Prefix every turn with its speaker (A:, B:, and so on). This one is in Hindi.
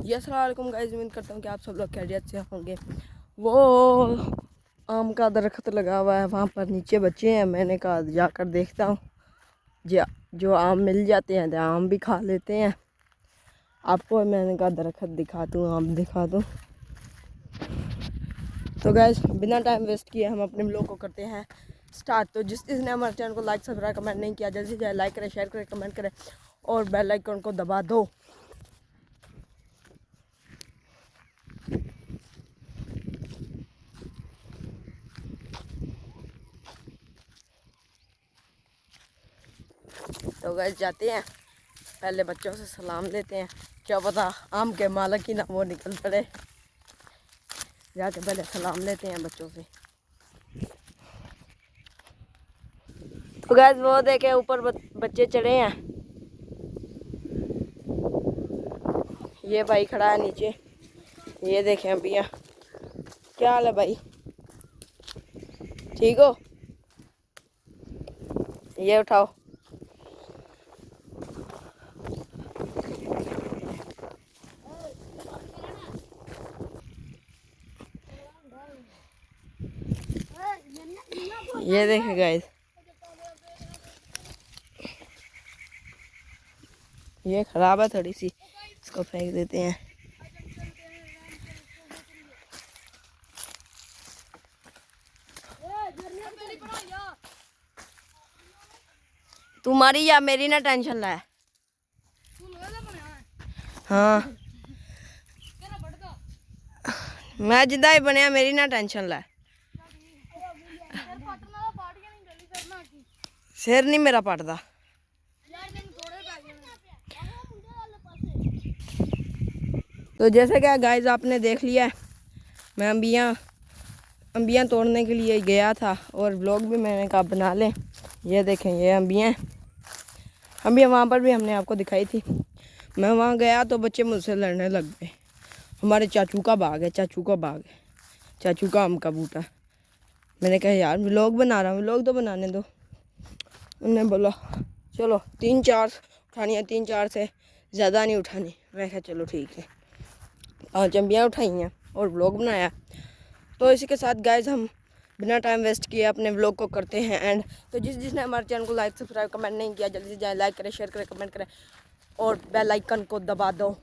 A: जी अस्सलाम वालेकुम गाइस, उम्मीद करता हूँ कि आप सब लोग खैरियत से होंगे। वो आम का दरख्त लगा हुआ है, वहाँ पर नीचे बच्चे हैं। मैंने कहा जाकर देखता हूँ, जो आम मिल जाते हैं तो आम भी खा लेते हैं। आपको मैंने कहा दरख्त दिखा दूँ, आम दिखा दूँ। तो गाइस बिना टाइम वेस्ट किए हम अपने व्लॉग को करते हैं स्टार्ट। तो जिसने हमारे चैनल को लाइक सब्सक्राइब कमेंट नहीं किया, जल्दी से जाए लाइक करें, शेयर करें, कमेंट करें और बेल आइकन को दबा दो। तो गाइस जाते हैं, पहले बच्चों से सलाम लेते हैं, क्या पता आम के मालिक ही ना वो निकल पड़े। जाके पहले सलाम लेते हैं बच्चों से। तो गाइस वो देखे ऊपर बच्चे चढ़े हैं, ये भाई खड़ा है नीचे। ये देखें भैया, क्या हाल है भाई, ठीक हो? ये उठाओ। ये देखे गाइस, ये खराब है थोड़ी सी, इसको फेंक देते हैं। तुम्हारी या मेरी ना टेंशन ला। हाँ मैं जिदा ही बनया, मेरी ना टेंशन ला। सिर नहीं मेरा पटदा। तो जैसे कि गाइस आपने देख लिया है, मैं अंबियाँ तोड़ने के लिए गया था और व्लॉग भी मैंने कहा बना लें। ये देखें, ये अंबियाँ वहाँ पर भी हमने आपको दिखाई थी। मैं वहाँ गया तो बच्चे मुझसे लड़ने लग गए। हमारे चाचू का बाग है, चाचू का आम का बूटा। मैंने कहा यार व्लॉग बना रहा हूँ, व्लॉग तो बनाने दो। उन्होंने बोला चलो 3-4 उठानी है, 3-4 से ज़्यादा नहीं उठानी। मैं कहा चलो ठीक है, 5 अंबियाँ उठाई हैं और व्लॉग बनाया। तो इसी के साथ गाइस हम बिना टाइम वेस्ट किए अपने व्लॉग को करते हैं एंड। तो जिसने हमारे चैनल को लाइक सब्सक्राइब कमेंट नहीं किया, जल्दी से जाए लाइक करें, शेयर करें, कमेंट करें और बेल आइकन को दबा दो।